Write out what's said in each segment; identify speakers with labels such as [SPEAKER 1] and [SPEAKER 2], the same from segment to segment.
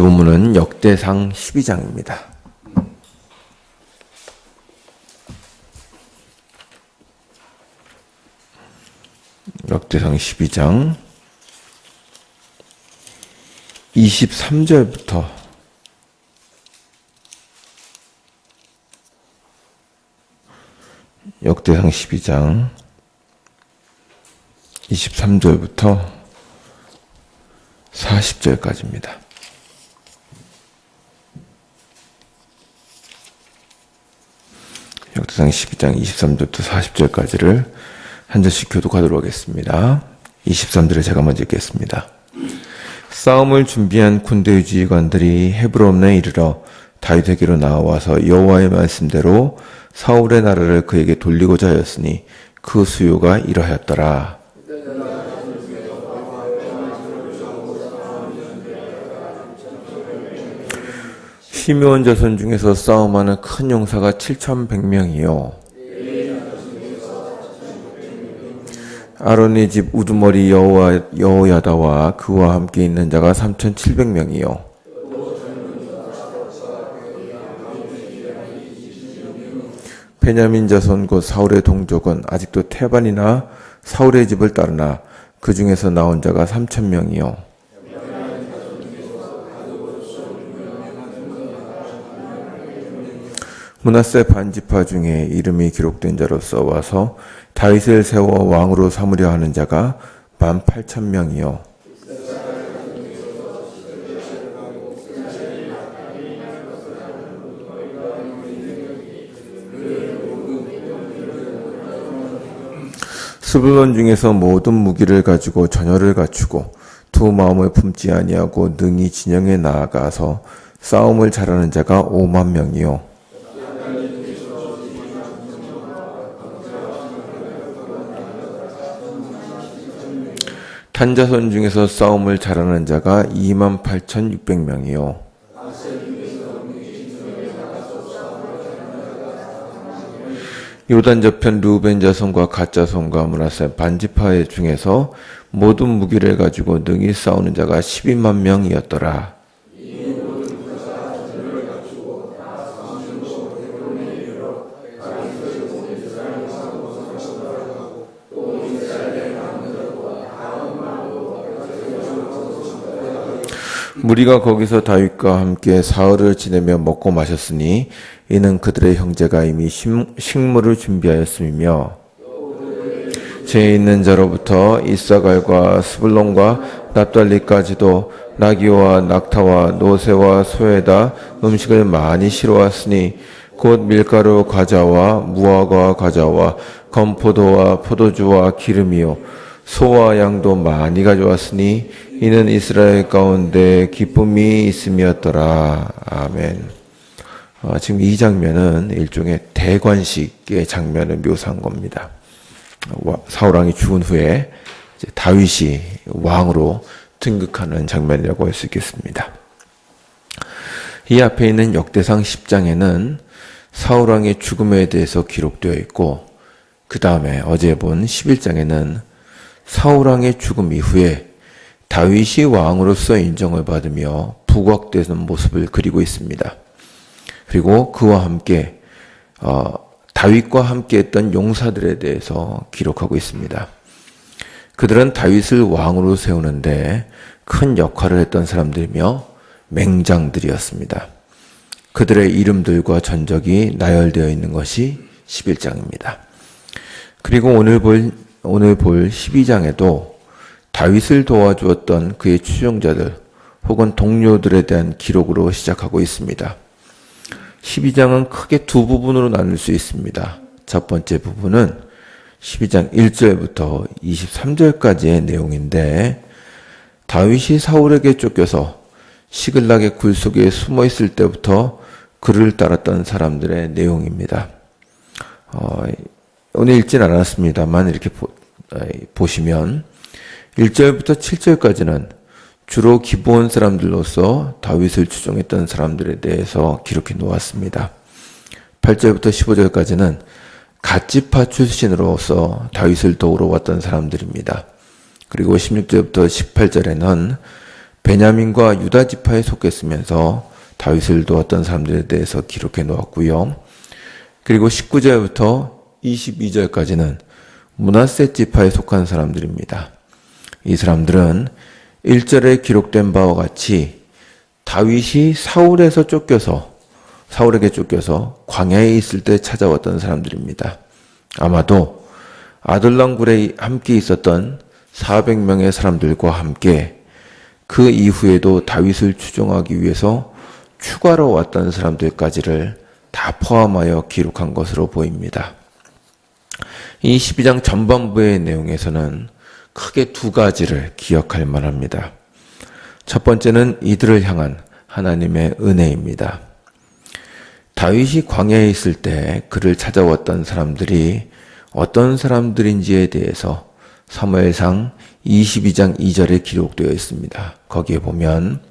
[SPEAKER 1] 본문은 역대상 12장입니다. 역대상 12장 23절부터 역대상 12장 23절부터 40절까지입니다. 역대상 12장 23절부터 40절까지를 한 절씩 교독하도록 하겠습니다. 23절에 제가 먼저 읽겠습니다. 싸움을 준비한 군대 지휘관들이 헤브론에 이르러 다윗에게로 나와서 여호와의 말씀대로 사울의 나라를 그에게 돌리고자 하였으니 그 수요가 이러하였더라. 시므온 자손 중에서 싸움하는 큰 용사가 7,100명이요 아론의 집 우두머리 여호야다와 그와 함께 있는 자가 3,700명이요 베냐민 자손 곧 사울의 동족은 아직도 태반이나 사울의 집을 따르나 그 중에서 나온 자가 3,000명이요 므낫세 반지파 중에 이름이 기록된 자로서 와서 다윗을 세워 왕으로 삼으려 하는 자가 18,000명이요 스불론 중에서 모든 무기를 가지고 전열을 갖추고 두 마음을 품지 아니하고 능히 진영에 나아가서 싸움을 잘하는 자가 50,000명이요 단자손 중에서 싸움을 잘하는 자가 28,600명이요 요단 저편 르우벤 자손과 갓 자손과 므낫세 반지파 중에서 모든 무기를 가지고 능히 싸우는 자가 120,000명이었더라. 무리가 거기서 다윗과 함께 사흘을 지내며 먹고 마셨으니 이는 그들의 형제가 이미 식물을 준비하였음이며 죄 있는 자로부터 이사갈과 스불론과 납달리까지도 나기와 낙타와 노새와 소에다 음식을 많이 실어왔으니 곧 밀가루 과자와 무화과 과자와 건포도와 포도주와 기름이요 소와 양도 많이 가져왔으니 이는 이스라엘 가운데 기쁨이 있음이었더라. 아멘. 지금 이 장면은 일종의 대관식의 장면을 묘사한 겁니다. 사울왕이 죽은 후에 이제 다윗이 왕으로 등극하는 장면이라고 할 수 있겠습니다. 이 앞에 있는 역대상 10장에는 사울왕의 죽음에 대해서 기록되어 있고 그 다음에 어제 본 11장에는 사울왕의 죽음 이후에 다윗이 왕으로서 인정을 받으며 부각되는 모습을 그리고 있습니다. 그리고 그와 함께 다윗과 함께 했던 용사들에 대해서 기록하고 있습니다. 그들은 다윗을 왕으로 세우는데 큰 역할을 했던 사람들이며 맹장들이었습니다. 그들의 이름들과 전적이 나열되어 있는 것이 11장입니다. 그리고 오늘 볼 12장에도 다윗을 도와주었던 그의 추종자들 혹은 동료들에 대한 기록으로 시작하고 있습니다. 12장은 크게 두 부분으로 나눌 수 있습니다. 첫 번째 부분은 12장 1절부터 23절까지의 내용인데 다윗이 사울에게 쫓겨서 시글락의 굴 속에 숨어 있을 때부터 그를 따랐던 사람들의 내용입니다. 오늘 읽진 않았습니다만 이렇게 보시면 1절부터 7절까지는 주로 기브온 사람들로서 다윗을 추종했던 사람들에 대해서 기록해 놓았습니다. 8절부터 15절까지는 갓지파 출신으로서 다윗을 도우러 왔던 사람들입니다. 그리고 16절부터 18절에는 베냐민과 유다 지파에 속했으면서 다윗을 도왔던 사람들에 대해서 기록해 놓았고요. 그리고 19절부터 22절까지는 므낫세 지파에 속한 사람들입니다. 이 사람들은 1절에 기록된 바와 같이 다윗이 사울에게 쫓겨서 광야에 있을 때 찾아왔던 사람들입니다. 아마도 아둘람 굴에 함께 있었던 400명의 사람들과 함께 그 이후에도 다윗을 추종하기 위해서 추가로 왔던 사람들까지를 다 포함하여 기록한 것으로 보입니다. 이 12장 전반부의 내용에서는 크게 두 가지를 기억할 만합니다. 첫 번째는 이들을 향한 하나님의 은혜입니다. 다윗이 광야에 있을 때 그를 찾아왔던 사람들이 어떤 사람들인지에 대해서 사무엘상 22장 2절에 기록되어 있습니다. 거기에 보면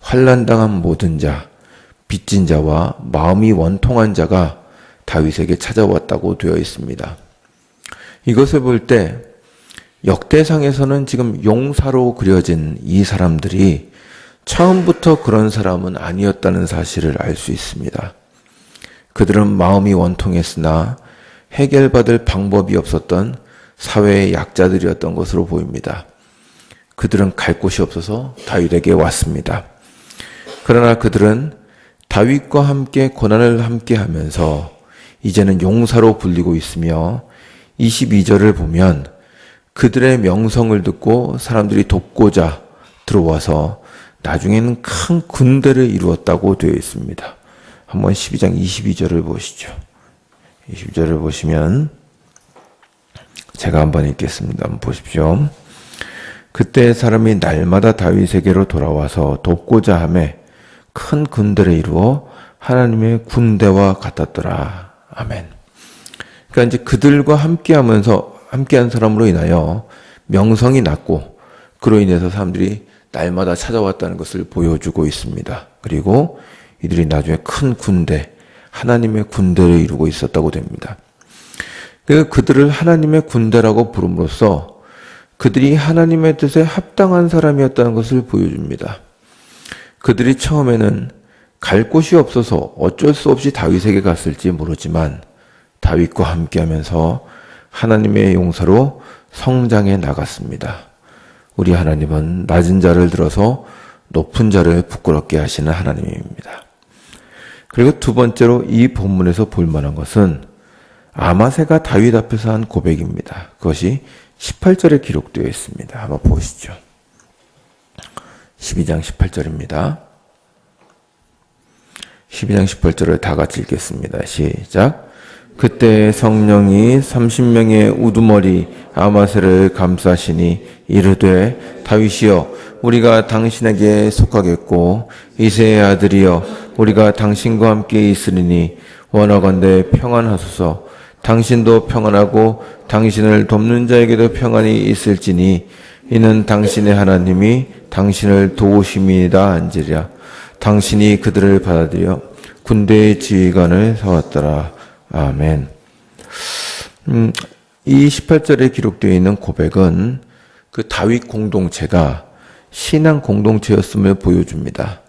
[SPEAKER 1] 환난당한 모든 자, 빚진 자와 마음이 원통한 자가 다윗에게 찾아왔다고 되어 있습니다. 이것을 볼 때 역대상에서는 지금 용사로 그려진 이 사람들이 처음부터 그런 사람은 아니었다는 사실을 알 수 있습니다. 그들은 마음이 원통했으나 해결받을 방법이 없었던 사회의 약자들이었던 것으로 보입니다. 그들은 갈 곳이 없어서 다윗에게 왔습니다. 그러나 그들은 다윗과 함께 고난을 함께 하면서 이제는 용사로 불리고 있으며 22절을 보면 그들의 명성을 듣고 사람들이 돕고자 들어와서 나중에는 큰 군대를 이루었다고 되어 있습니다. 한번 12장 22절을 보시죠. 22절을 보시면 제가 한번 읽겠습니다. 한번 보십시오. 그때 사람이 날마다 다윗에게로 돌아와서 돕고자 하매 큰 군대를 이루어 하나님의 군대와 같았더라. 아멘. 그러니까 이제 그들과 함께한 사람으로 인하여 명성이 났고 그로 인해서 사람들이 날마다 찾아왔다는 것을 보여주고 있습니다. 그리고 이들이 나중에 큰 군대, 하나님의 군대를 이루고 있었다고 됩니다. 그들을 하나님의 군대라고 부름으로써 그들이 하나님의 뜻에 합당한 사람이었다는 것을 보여줍니다. 그들이 처음에는 갈 곳이 없어서 어쩔 수 없이 다윗에게 갔을지 모르지만 다윗과 함께하면서 하나님의 용사로 성장해 나갔습니다. 우리 하나님은 낮은 자를 들어서 높은 자를 부끄럽게 하시는 하나님입니다. 그리고 두 번째로 이 본문에서 볼 만한 것은 아마새가 다윗 앞에서 한 고백입니다. 그것이 18절에 기록되어 있습니다. 한번 보시죠. 12장 18절입니다. 12장 18절을 다 같이 읽겠습니다. 시작. 그때 성령이 30명의 우두머리 아마새를 감싸시니 이르되 다윗이여 우리가 당신에게 속하겠고 이새의 아들이여 우리가 당신과 함께 있으리니 원하건대 평안하소서. 당신도 평안하고 당신을 돕는 자에게도 평안이 있을지니 이는 당신의 하나님이 당신을 도우심이다 한지라. 당신이 그들을 받아들여 군대의 지휘관을 세웠더라. 아멘. 이 18절에 기록되어 있는 고백은 그 다윗 공동체가 신앙 공동체였음을 보여줍니다.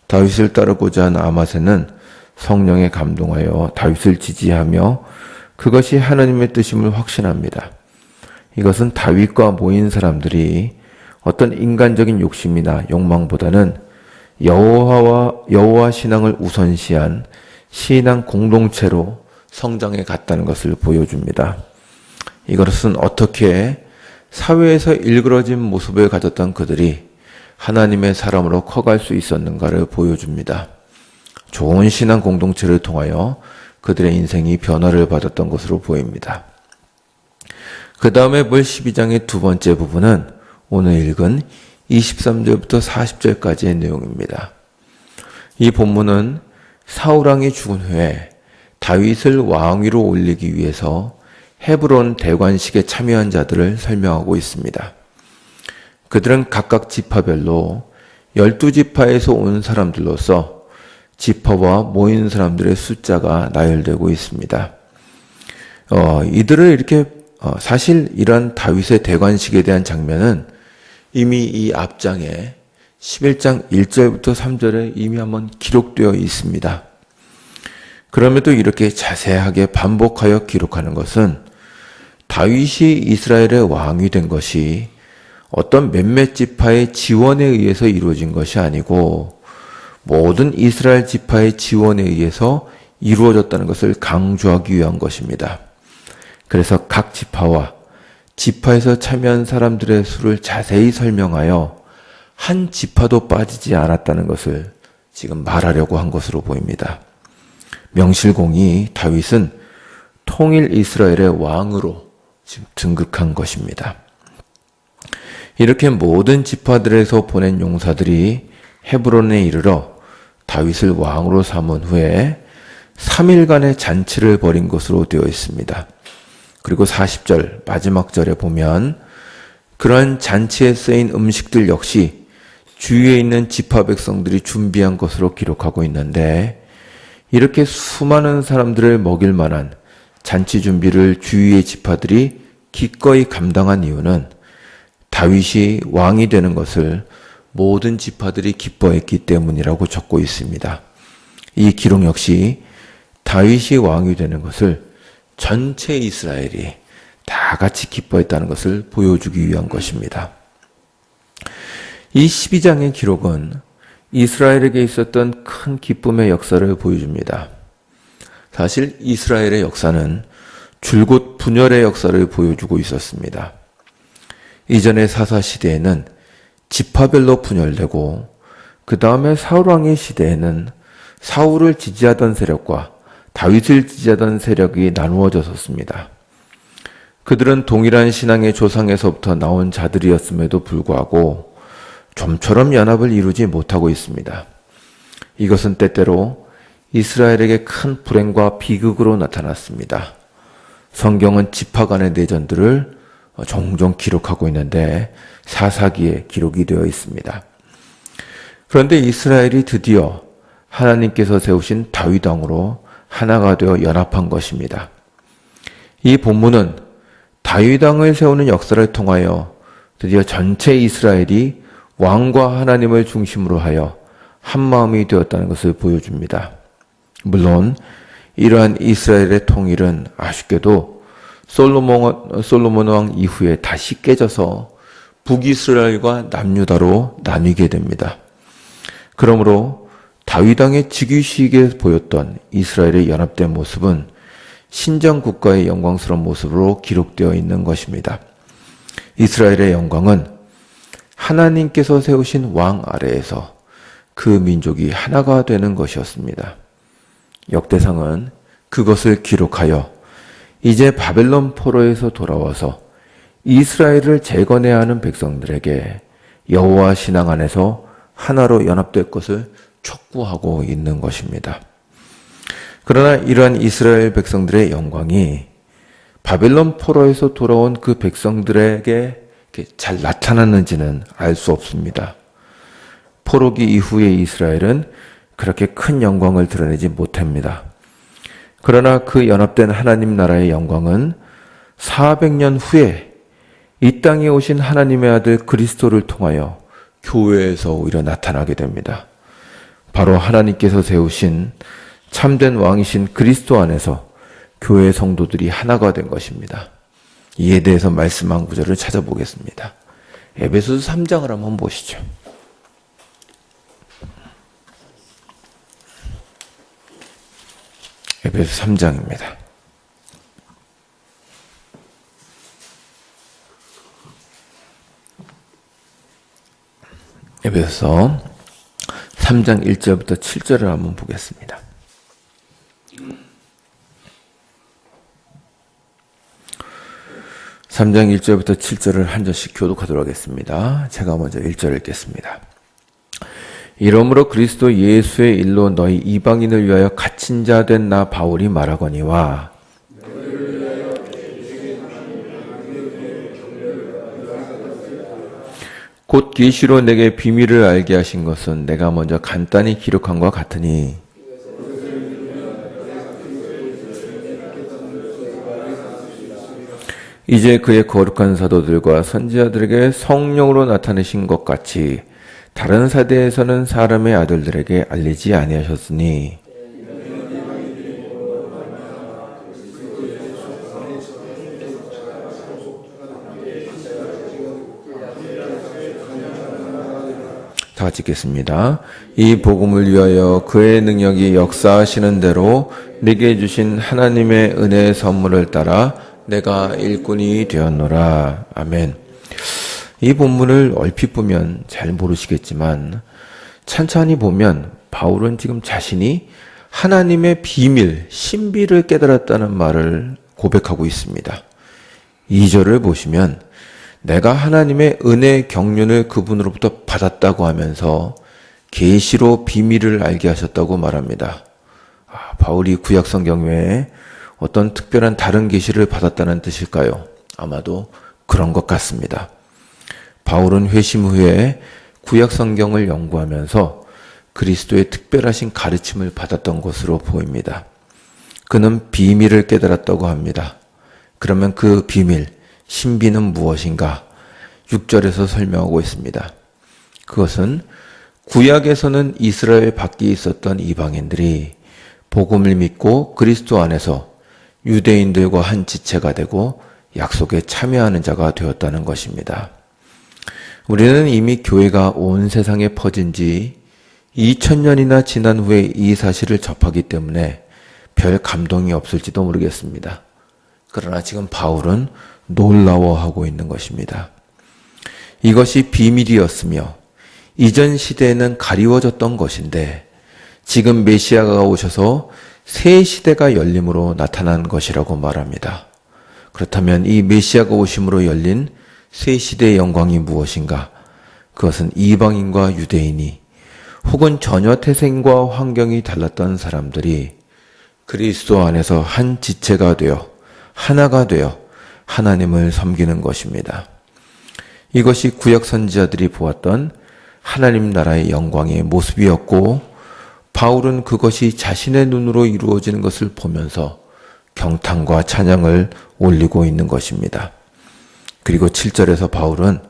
[SPEAKER 1] 다윗을 따르고자 한 아마새는 성령에 감동하여 다윗을 지지하며 그것이 하나님의 뜻임을 확신합니다. 이것은 다윗과 모인 사람들이 어떤 인간적인 욕심이나 욕망보다는 여호와 신앙을 우선시한 신앙 공동체로 성장해 갔다는 것을 보여줍니다. 이것은 어떻게 사회에서 일그러진 모습을 가졌던 그들이 하나님의 사람으로 커갈 수 있었는가를 보여줍니다. 좋은 신앙 공동체를 통하여 그들의 인생이 변화를 받았던 것으로 보입니다. 그 다음에 볼 12장의 두 번째 부분은 오늘 읽은 23절부터 40절까지의 내용입니다. 이 본문은 사울왕이 죽은 후에 다윗을 왕위로 올리기 위해서 헤브론 대관식에 참여한 자들을 설명하고 있습니다. 그들은 각각 지파별로 12지파에서 온 사람들로서 지파와 모인 사람들의 숫자가 나열되고 있습니다. 이들을 이렇게 사실 이러한 다윗의 대관식에 대한 장면은 이미 이 앞장에 11장 1절부터 3절에 이미 한번 기록되어 있습니다. 그럼에도 이렇게 자세하게 반복하여 기록하는 것은 다윗이 이스라엘의 왕이 된 것이 어떤 몇몇 지파의 지원에 의해서 이루어진 것이 아니고 모든 이스라엘 지파의 지원에 의해서 이루어졌다는 것을 강조하기 위한 것입니다. 그래서 각 지파와 지파에서 참여한 사람들의 수를 자세히 설명하여 한 지파도 빠지지 않았다는 것을 지금 말하려고 한 것으로 보입니다. 명실공히 다윗은 통일 이스라엘의 왕으로 지금 등극한 것입니다. 이렇게 모든 지파들에서 보낸 용사들이 헤브론에 이르러 다윗을 왕으로 삼은 후에 3일간의 잔치를 벌인 것으로 되어 있습니다. 그리고 40절 마지막 절에 보면 그러한 잔치에 쓰인 음식들 역시 주위에 있는 지파 백성들이 준비한 것으로 기록하고 있는데 이렇게 수많은 사람들을 먹일 만한 잔치 준비를 주위의 지파들이 기꺼이 감당한 이유는 다윗이 왕이 되는 것을 모든 지파들이 기뻐했기 때문이라고 적고 있습니다. 이 기록 역시 다윗이 왕이 되는 것을 전체 이스라엘이 다 같이 기뻐했다는 것을 보여주기 위한 것입니다. 이 12장의 기록은 이스라엘에게 있었던 큰 기쁨의 역사를 보여줍니다. 사실 이스라엘의 역사는 줄곧 분열의 역사를 보여주고 있었습니다. 이전의 사사시대에는 지파별로 분열되고 그 다음에 사울왕의 시대에는 사울을 지지하던 세력과 다윗을 지지하던 세력이 나누어졌었습니다. 그들은 동일한 신앙의 조상에서부터 나온 자들이었음에도 불구하고 좀처럼 연합을 이루지 못하고 있습니다. 이것은 때때로 이스라엘에게 큰 불행과 비극으로 나타났습니다. 성경은 지파 간의 내전들을 종종 기록하고 있는데 사사기에 기록이 되어 있습니다. 그런데 이스라엘이 드디어 하나님께서 세우신 다윗 왕으로 하나가 되어 연합한 것입니다. 이 본문은 다윗 왕을 세우는 역사를 통하여 드디어 전체 이스라엘이 왕과 하나님을 중심으로 하여 한 마음이 되었다는 것을 보여줍니다. 물론 이러한 이스라엘의 통일은 아쉽게도 솔로몬 왕 이후에 다시 깨져서 북이스라엘과 남유다로 나뉘게 됩니다. 그러므로 다윗 왕의 즉위식에 보였던 이스라엘의 연합된 모습은 신정 국가의 영광스러운 모습으로 기록되어 있는 것입니다. 이스라엘의 영광은 하나님께서 세우신 왕 아래에서 그 민족이 하나가 되는 것이었습니다. 역대상은 그것을 기록하여 이제 바벨론 포로에서 돌아와서 이스라엘을 재건해야 하는 백성들에게 여호와 신앙 안에서 하나로 연합될 것을 촉구하고 있는 것입니다. 그러나 이러한 이스라엘 백성들의 영광이 바벨론 포로에서 돌아온 그 백성들에게 잘 나타났는지는 알 수 없습니다. 포로기 이후의 이스라엘은 그렇게 큰 영광을 드러내지 못합니다. 그러나 그 연합된 하나님 나라의 영광은 400년 후에 이 땅에 오신 하나님의 아들 그리스도를 통하여 교회에서 오히려 나타나게 됩니다. 바로 하나님께서 세우신 참된 왕이신 그리스도 안에서 교회 성도들이 하나가 된 것입니다. 이에 대해서 말씀한 구절을 찾아보겠습니다. 에베소서 3장을 한번 보시죠. 에베소 3장입니다. 에베소 3장 1절부터 7절을 한번 보겠습니다. (3장 1절부터 7절을 한 절씩 교독하도록 하겠습니다. 제가 먼저 1절 읽겠습니다. 이러므로 그리스도 예수의 일로 너희 이방인을 위하여 갇힌 자 된 나 바울이 말하거니와 곧 계시로 내게 비밀을 알게 하신 것은 내가 먼저 간단히 기록한 것 같으니 이제 그의 거룩한 사도들과 선지자들에게 성령으로 나타내신 것 같이 다른 세대에서는 사람의 아들들에게 알리지 아니하셨으니 다 같이 읽겠습니다. 이 복음을 위하여 그의 능력이 역사하시는 대로 내게 주신 하나님의 은혜의 선물을 따라 내가 일꾼이 되었노라. 아멘. 이 본문을 얼핏 보면 잘 모르시겠지만 찬찬히 보면 바울은 지금 자신이 하나님의 비밀, 신비를 깨달았다는 말을 고백하고 있습니다. 2절을 보시면 내가 하나님의 은혜 경륜을 그분으로부터 받았다고 하면서 계시로 비밀을 알게 하셨다고 말합니다. 바울이 구약 성경 외에 어떤 특별한 다른 계시를 받았다는 뜻일까요? 아마도 그런 것 같습니다. 바울은 회심 후에 구약 성경을 연구하면서 그리스도의 특별하신 가르침을 받았던 것으로 보입니다. 그는 비밀을 깨달았다고 합니다. 그러면 그 비밀, 신비는 무엇인가? 6절에서 설명하고 있습니다. 그것은 구약에서는 이스라엘 밖에 있었던 이방인들이 복음을 믿고 그리스도 안에서 유대인들과 한 지체가 되고 약속에 참여하는 자가 되었다는 것입니다. 우리는 이미 교회가 온 세상에 퍼진 지 2000년이나 지난 후에 이 사실을 접하기 때문에 별 감동이 없을지도 모르겠습니다. 그러나 지금 바울은 놀라워하고 있는 것입니다. 이것이 비밀이었으며 이전 시대에는 가리워졌던 것인데 지금 메시아가 오셔서 새 시대가 열림으로 나타난 것이라고 말합니다. 그렇다면 이 메시아가 오심으로 열린 새 시대의 영광이 무엇인가? 그것은 이방인과 유대인이 혹은 전혀 태생과 환경이 달랐던 사람들이 그리스도 안에서 한 지체가 되어 하나가 되어 하나님을 섬기는 것입니다. 이것이 구약 선지자들이 보았던 하나님 나라의 영광의 모습이었고 바울은 그것이 자신의 눈으로 이루어지는 것을 보면서 경탄과 찬양을 올리고 있는 것입니다. 그리고 7절에서 바울은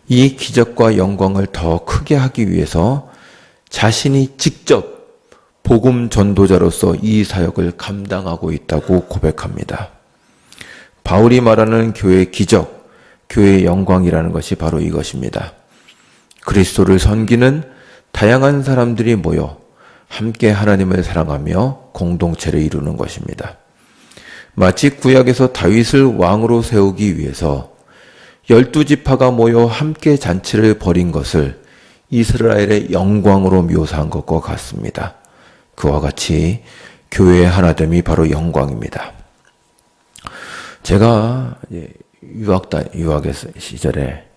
[SPEAKER 1] 이 기적과 영광을 더 크게 하기 위해서 자신이 직접 복음 전도자로서 이 사역을 감당하고 있다고 고백합니다. 바울이 말하는 교회의 기적, 교회의 영광이라는 것이 바로 이것입니다. 그리스도를 섬기는 다양한 사람들이 모여 함께 하나님을 사랑하며 공동체를 이루는 것입니다. 마치 구약에서 다윗을 왕으로 세우기 위해서 12지파가 모여 함께 잔치를 벌인 것을 이스라엘의 영광으로 묘사한 것과 같습니다. 그와 같이 교회의 하나됨이 바로 영광입니다. 제가 유학의 시절에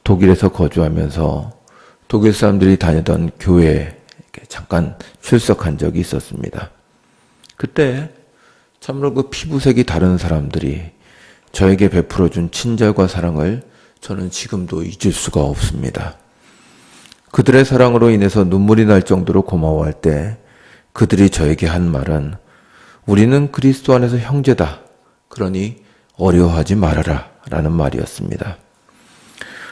[SPEAKER 1] 독일에서 거주하면서 독일 사람들이 다니던 교회에 잠깐 출석한 적이 있었습니다. 그때 참으로 그 피부색이 다른 사람들이 저에게 베풀어준 친절과 사랑을 저는 지금도 잊을 수가 없습니다. 그들의 사랑으로 인해서 눈물이 날 정도로 고마워할 때 그들이 저에게 한 말은 우리는 그리스도 안에서 형제다. 그러니 어려워하지 말아라 라는 말이었습니다.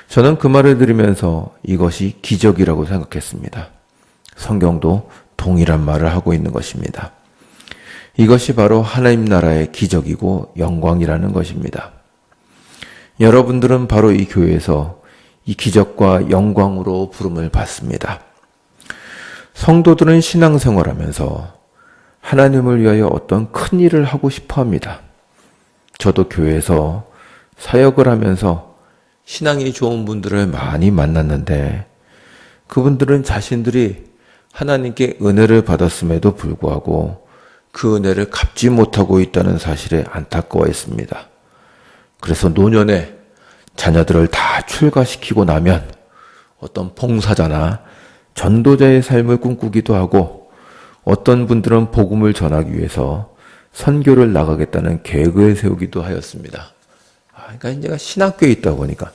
[SPEAKER 1] 저는 그 말을 들으면서 이것이 기적이라고 생각했습니다. 성경도 동일한 말을 하고 있는 것입니다. 이것이 바로 하나님 나라의 기적이고 영광이라는 것입니다. 여러분들은 바로 이 교회에서 이 기적과 영광으로 부름을 받습니다. 성도들은 신앙생활하면서 하나님을 위하여 어떤 큰 일을 하고 싶어 합니다. 저도 교회에서 사역을 하면서 신앙이 좋은 분들을 많이 만났는데 그분들은 자신들이 하나님께 은혜를 받았음에도 불구하고 그 은혜를 갚지 못하고 있다는 사실에 안타까워했습니다. 그래서 노년에 자녀들을 다 출가시키고 나면 어떤 봉사자나 전도자의 삶을 꿈꾸기도 하고 어떤 분들은 복음을 전하기 위해서 선교를 나가겠다는 계획을 세우기도 하였습니다. 그러니까 제가 신학교에 있다 보니까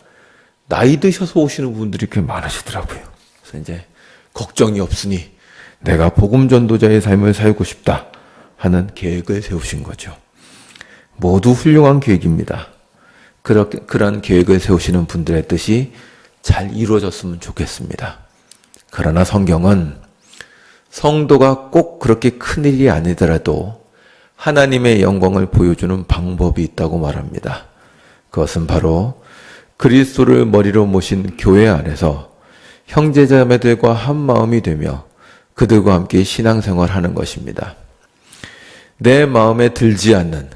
[SPEAKER 1] 나이 드셔서 오시는 분들이 꽤 많으시더라고요. 그래서 이제 걱정이 없으니 내가 복음 전도자의 삶을 살고 싶다 하는 계획을 세우신 거죠. 모두 훌륭한 계획입니다. 그러한 계획을 세우시는 분들의 뜻이 잘 이루어졌으면 좋겠습니다. 그러나 성경은 성도가 꼭 그렇게 큰일이 아니더라도 하나님의 영광을 보여주는 방법이 있다고 말합니다. 그것은 바로 그리스도를 머리로 모신 교회 안에서 형제자매들과 한 마음이 되며 그들과 함께 신앙생활하는 것입니다. 내 마음에 들지 않는,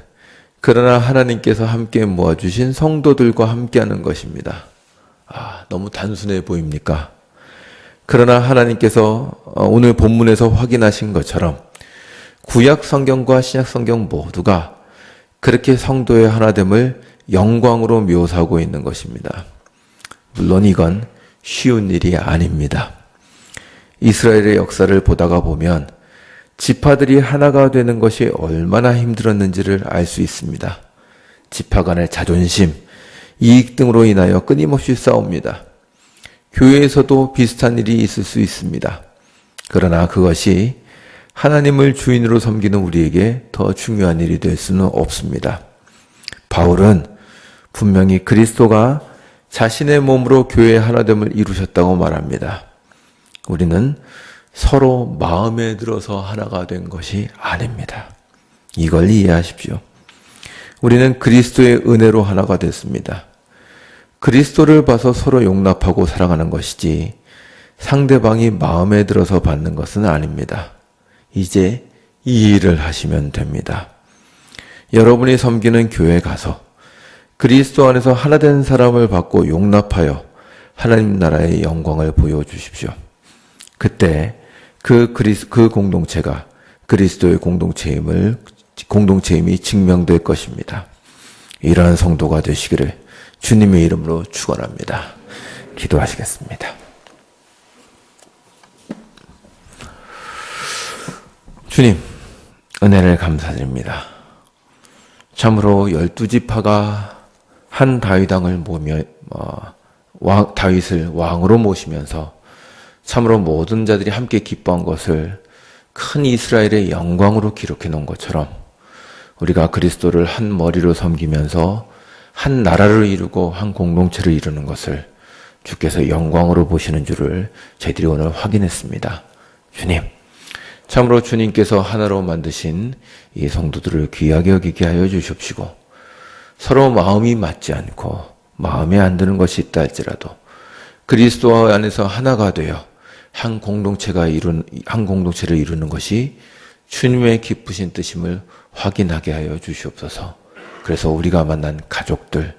[SPEAKER 1] 그러나 하나님께서 함께 모아주신 성도들과 함께하는 것입니다. 너무 단순해 보입니까? 그러나 하나님께서 오늘 본문에서 확인하신 것처럼 구약 성경과 신약 성경 모두가 그렇게 성도의 하나됨을 영광으로 묘사하고 있는 것입니다. 물론 이건 쉬운 일이 아닙니다. 이스라엘의 역사를 보다가 보면 지파들이 하나가 되는 것이 얼마나 힘들었는지를 알 수 있습니다. 지파 간의 자존심, 이익 등으로 인하여 끊임없이 싸웁니다. 교회에서도 비슷한 일이 있을 수 있습니다. 그러나 그것이 하나님을 주인으로 섬기는 우리에게 더 중요한 일이 될 수는 없습니다. 바울은 분명히 그리스도가 자신의 몸으로 교회의 하나됨을 이루셨다고 말합니다. 우리는 서로 마음에 들어서 하나가 된 것이 아닙니다. 이걸 이해하십시오. 우리는 그리스도의 은혜로 하나가 됐습니다. 그리스도를 봐서 서로 용납하고 사랑하는 것이지 상대방이 마음에 들어서 받는 것은 아닙니다. 이제 이 일을 하시면 됩니다. 여러분이 섬기는 교회에 가서 그리스도 안에서 하나 된 사람을 받고 용납하여 하나님 나라의 영광을 보여주십시오. 그때 그 공동체가 그리스도의 공동체임이 증명될 것입니다. 이러한 성도가 되시기를 주님의 이름으로 축원합니다. 기도하시겠습니다. 주님, 은혜를 감사드립니다. 참으로 12지파가 한 다윗왕을 다윗을 왕으로 모시면서 참으로 모든 자들이 함께 기뻐한 것을 큰 이스라엘의 영광으로 기록해 놓은 것처럼 우리가 그리스도를 한 머리로 섬기면서 한 나라를 이루고 한 공동체를 이루는 것을 주께서 영광으로 보시는 줄을 저희들이 오늘 확인했습니다. 주님, 참으로 주님께서 하나로 만드신 이 성도들을 귀하게 여기게 하여 주십시고 서로 마음이 맞지 않고 마음에 안 드는 것이 있다 할지라도 그리스도 안에서 하나가 되어 한 공동체를 이루는 것이 주님의 기쁘신 뜻임을 확인하게 하여 주시옵소서. 그래서 우리가 만난 가족들,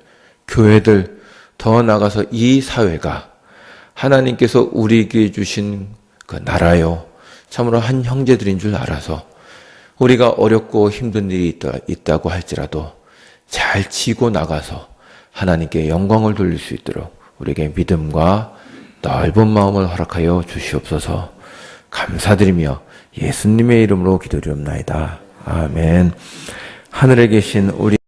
[SPEAKER 1] 교회들, 더 나아가서 이 사회가 하나님께서 우리에게 주신 그 나라요, 참으로 한 형제들인 줄 알아서 우리가 어렵고 힘든 일이 있다고 할지라도 잘 치고 나가서 하나님께 영광을 돌릴 수 있도록 우리에게 믿음과 넓은 마음을 허락하여 주시옵소서. 감사드리며 예수님의 이름으로 기도드리옵나이다. 아멘. 하늘에 계신 우리